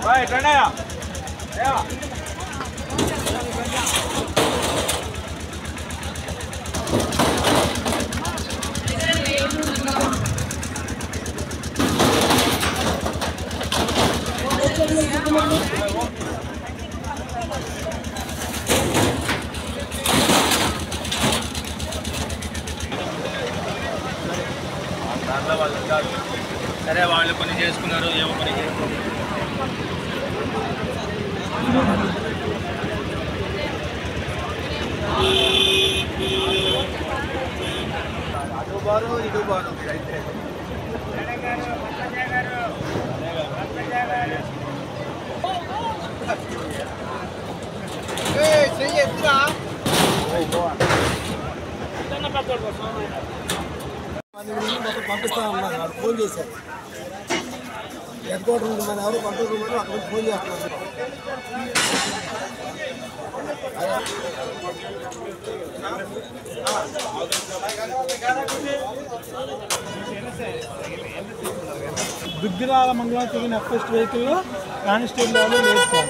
Vai, Tranaya. Yeah. సరే వాళ్ళు పని చేసుకున్నారు ఏమో పని చేసుకున్నారు అటు బారు ఇటు బారు అయితే పంపిస్తామన్నారు ఫోన్ చేశారు హెడ్ క్వార్టర్ ఉంది మన ఎవరు కంట్రోల్ రూమ్ అని అక్కడ ఫోన్ చేస్తున్నారు దుగ్గిరాల మంగళం తిరిగిన ఫస్ట్ వెహికల్లో కానిస్టేబుల్ వాళ్ళు లేదు సార్.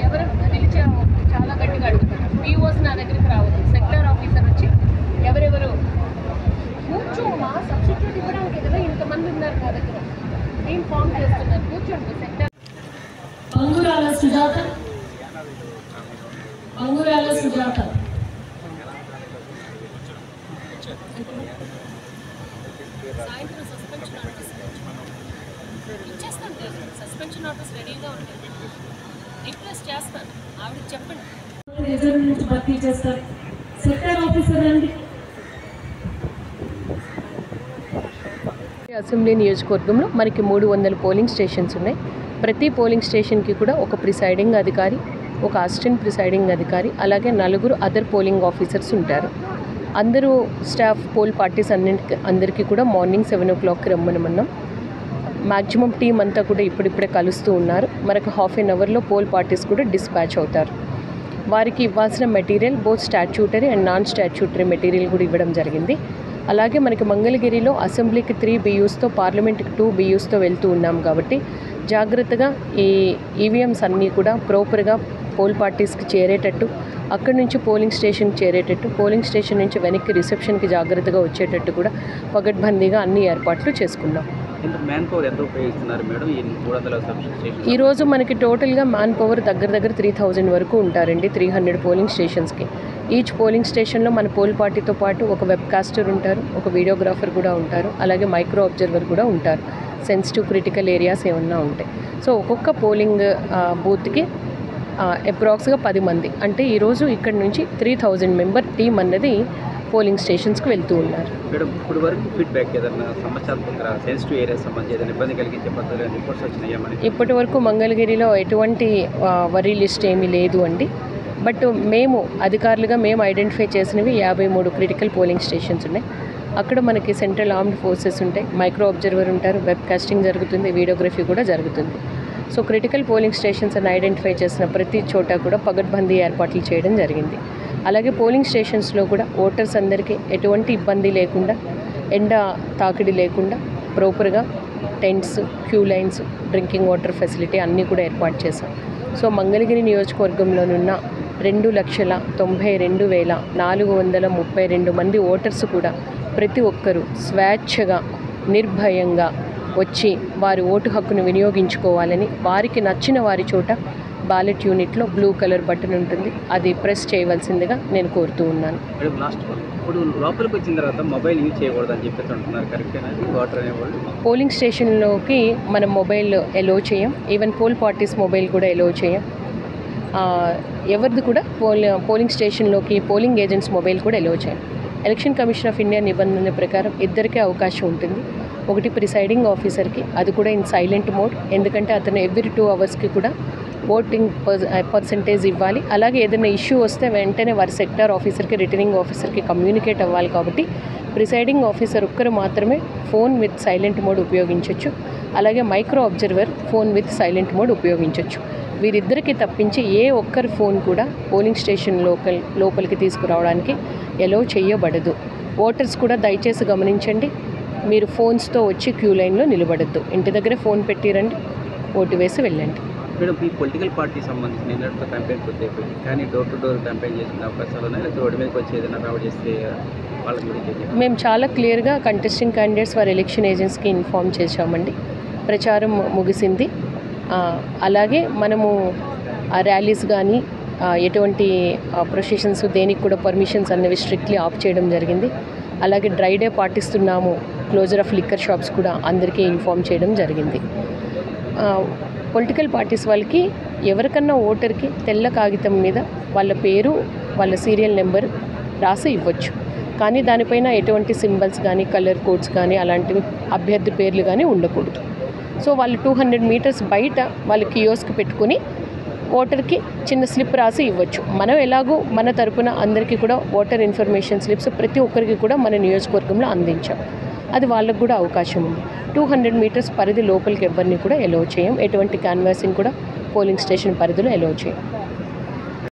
ఎవరు పిలిచాము చాలా గట్టిగా అడుగుతున్నారు. పిఓస్ నా దగ్గరికి రావద్దు, సెక్టర్ ఆఫీసర్ వచ్చి ఎవరెవరు కూర్చోమా సబ్స్టిట్యూట్ ఇవ్వడానికి కదా ఇంతమంది ఉన్నారు నా దగ్గర ఏం ఫామ్ చేస్తున్నారు కూర్చోండి. సెక్టర్ అంగురాల సుజాత సాయంత్రం సస్పెన్షన్ ఆర్డర్స్ ఇచ్చేస్తాను. సస్పెన్షన్ ఆర్డర్స్ రెడీగా ఉంటాయి. రిక్వెస్ట్ చేస్తాను, ఆవిడకి చెప్పండి. రిజర్వ్ నుంచి భర్తీ చేస్తారు. సెక్టర్ ఆఫీసర్ అండి. అసెంబ్లీ నియోజకవర్గంలో మనకి 300 పోలింగ్ స్టేషన్స్ ఉన్నాయి. ప్రతి పోలింగ్ స్టేషన్కి కూడా ఒక ప్రిసైడింగ్ అధికారి, ఒక అసిస్టెంట్ ప్రిసైడింగ్ అధికారి, అలాగే 4 అదర్ పోలింగ్ ఆఫీసర్స్ ఉంటారు. అందరూ స్టాఫ్ పోల్ పార్టీస్ అందరికీ కూడా మార్నింగ్ 7 o'clockకి రమ్మనమన్నాం. మ్యాక్సిమం టీం అంతా కూడా ఇప్పుడిప్పుడే కలుస్తూ ఉన్నారు. మనకు హాఫ్ ఎన్ అవర్లో పోల్ పార్టీస్ కూడా డిస్పాచ్ అవుతారు. వారికి ఇవ్వాల్సిన material both statutory and non statutory material కూడా ఇవ్వడం జరిగింది. అలాగే మనకి మంగళగిరిలో అసెంబ్లీకి 3 BUsతో పార్లమెంట్కి 2 BUsతో వెళ్తూ ఉన్నాం కాబట్టి జాగ్రత్తగా ఈ ఈవీఎంస్ అన్నీ కూడా ప్రాపర్గా పోల్ పార్టీస్కి చేరేటట్టు, అక్కడి నుంచి పోలింగ్ స్టేషన్కి చేరేటట్టు, పోలింగ్ స్టేషన్ నుంచి వెనక్కి రిసెప్షన్కి జాగ్రత్తగా వచ్చేటట్టు కూడా పగడ్బందీగా అన్ని ఏర్పాట్లు చేసుకున్నాం. ఈరోజు మనకి టోటల్గా మ్యాన్ పవర్ దగ్గర 3000 వరకు ఉంటారండి. 300 పోలింగ్ స్టేషన్స్కి. ఈచ్ పోలింగ్ స్టేషన్లో మన పోల్ పార్టీతో పాటు ఒక వెబ్కాస్టర్ ఉంటారు, ఒక వీడియోగ్రాఫర్ కూడా ఉంటారు, అలాగే మైక్రో అబ్జర్వర్ కూడా ఉంటారు. సెన్సిటివ్ క్రిటికల్ ఏరియాస్ ఏమన్నా ఉంటాయి. సో ఒక్కొక్క పోలింగ్ బూత్కి అప్రాక్స్గా 10 మంది, అంటే ఈరోజు ఇక్కడ నుంచి 3000 మెంబర్ టీం అన్నది పోలింగ్ స్టేషన్స్కి వెళ్తూ ఉన్నారు. ఇప్పుడు వరకు ఫీడ్బ్యాక్ ఏదైనా సమస్యాత్మక సెన్సిటివ్ ఏరియా సంబంధించి ఏదైనా ఇబ్బంది కలిగించే పద్ధతిలో రిపోర్ట్స్ వచ్చినాయా? ఇప్పటి వరకు మంగళగిరిలో ఎటువంటి వరీ లిస్ట్ ఏమీ లేదు అండి. బట్ మేము అధికారులుగా ఐడెంటిఫై చేసినవి 53 క్రిటికల్ పోలింగ్ స్టేషన్స్ ఉన్నాయి. అక్కడ మనకి సెంట్రల్ ఆర్మ్డ్ ఫోర్సెస్ ఉంటాయి, మైక్రో అబ్జర్వర్ ఉంటారు, వెబ్ కాస్టింగ్ జరుగుతుంది, వీడియోగ్రఫీ కూడా జరుగుతుంది. సో క్రిటికల్ పోలింగ్ స్టేషన్స్ అని ఐడెంటిఫై చేసిన ప్రతి చోట కూడా పగడ్బందీ ఏర్పాట్లు చేయడం జరిగింది. అలాగే పోలింగ్ స్టేషన్స్లో కూడా ఓటర్స్ అందరికీ ఎటువంటి ఇబ్బంది లేకుండా, ఎండ తాకిడి లేకుండా ప్రాపర్గా tents, queue lines, drinking water facility అన్నీ కూడా ఏర్పాటు చేశాం. సో మంగళగిరి నియోజకవర్గంలోనున్న 2,92,432 మంది ఓటర్స్ కూడా ప్రతి ఒక్కరూ స్వేచ్ఛగా నిర్భయంగా వచ్చి వారి ఓటు హక్కును వినియోగించుకోవాలని, వారికి నచ్చిన వారి చోట బ్యాలెట్ యూనిట్లో బ్లూ కలర్ బటన్ ఉంటుంది, అది ప్రెస్ చేయవలసిందిగా నేను కోరుతూ ఉన్నాను. మేడం లాస్ట్ ఇప్పుడు లోపలికి వచ్చిన తర్వాత మొబైల్ యూజ్ చేయకూడదని చెప్పేసి అంటున్నారు, కరెక్టేనా? ఓటర్ అనేవాళ్ళు పోలింగ్ స్టేషన్లోకి మనం మొబైల్ ఎలో చేయం, ఈవెన్ పోల్ పార్టీస్ మొబైల్ కూడా ఎలో చేయం. ఎవరిది కూడా పోలింగ్ స్టేషన్లోకి పోలింగ్ ఏజెంట్స్ మొబైల్ కూడా ఎలో చేయం. ఎలక్షన్ కమిషన్ ఆఫ్ ఇండియా నిబంధనల ప్రకారం ఇద్దరికే అవకాశం ఉంటుంది. ఒకటి ప్రిసైడింగ్ ఆఫీసర్కి, అది కూడా ఇన్ సైలెంట్ మోడ్, ఎందుకంటే అతను ఎవ్రీ 2 అవర్స్కి కూడా ఓటింగ్ పర్సంటేజ్ ఇవ్వాలి. అలాగే ఏదైనా ఇష్యూ వస్తే వెంటనే వారి సెక్టార్ ఆఫీసర్కి, రిటర్నింగ్ ఆఫీసర్కి కమ్యూనికేట్ అవ్వాలి. కాబట్టి ప్రిసైడింగ్ ఆఫీసర్ ఒక్కరు మాత్రమే ఫోన్ విత్ సైలెంట్ మోడ్ ఉపయోగించవచ్చు. అలాగే micro observer phone with silent mode ఉపయోగించవచ్చు. వీరిద్దరికి తప్పించి ఏ ఒక్కరి ఫోన్ కూడా పోలింగ్ స్టేషన్ లోపలికి తీసుకురావడానికి ఎలో చేయబడదు. ఓటర్స్ కూడా దయచేసి గమనించండి, మీరు ఫోన్స్తో వచ్చి క్యూ లైన్లో నిలబడద్దు. ఇంటి దగ్గరే ఫోన్ పెట్టిరండి, ఓటు వేసి వెళ్ళండి. మేడం, ఈ పొలిటికల్ పార్టీ సంబంధించి నిన్నటితో క్యాంపెయిన్ పూర్తి అయిపోయింది, కానీ డోర్ టు డోర్ క్యాంపెయిన్ చేసిన అవకాశాలు ఉన్నాయి, లేకపోతే రోడ్డు మీదకి వచ్చి ఏదైనా రావ చేస్తే వాళ్ళ గురించి మేము చాలా క్లియర్గా కంటెస్టింగ్ క్యాండిడేట్స్ వారి ఎలక్షన్ ఏజెంట్స్కి ఇన్ఫామ్ చేశామండి. ప్రచారం ముగిసింది. అలాగే మనము ర్యాలీస్ కానీ ఎటువంటి ప్రొసెషన్స్ దేనికి కూడా పర్మిషన్స్ అన్నవి స్ట్రిక్ట్లీ ఆఫ్ చేయడం జరిగింది. అలాగే డ్రై డే పాటిస్తున్నాము, క్లోజర్ ఆఫ్ లిక్కర్ షాప్స్ కూడా అందరికీ ఇన్ఫామ్ చేయడం జరిగింది. పొలిటికల్ పార్టీస్ వాళ్ళకి ఎవరికన్నా ఓటర్కి తెల్ల కాగితం మీద వాళ్ళ పేరు, వాళ్ళ సీరియల్ నెంబర్ రాసి ఇవ్వచ్చు, కానీ దానిపైన ఎటువంటి సింబల్స్ కానీ కలర్ కోడ్స్ కానీ అలాంటివి అభ్యర్థి పేర్లు కానీ ఉండకూడదు. సో వాళ్ళు 200 మీటర్స్ బయట వాళ్ళు కియోస్క్ పెట్టుకుని ఓటర్కి చిన్న స్లిప్ రాసి ఇవ్వచ్చు. మనం ఎలాగో మన తరపున అందరికీ కూడా ఓటర్ ఇన్ఫర్మేషన్ స్లిప్స్ ప్రతి ఒక్కరికి కూడా మన నియోజకవర్గంలో అందించాం. అది వాళ్ళకు కూడా అవకాశం ఉంది. 200 మీటర్స్ పరిధి లోపలికి ఎవరిని కూడా ఎలో చేయం. ఎటువంటి క్యాన్వాసింగ్ కూడా పోలింగ్ స్టేషన్ పరిధిలో ఎలో చేయం.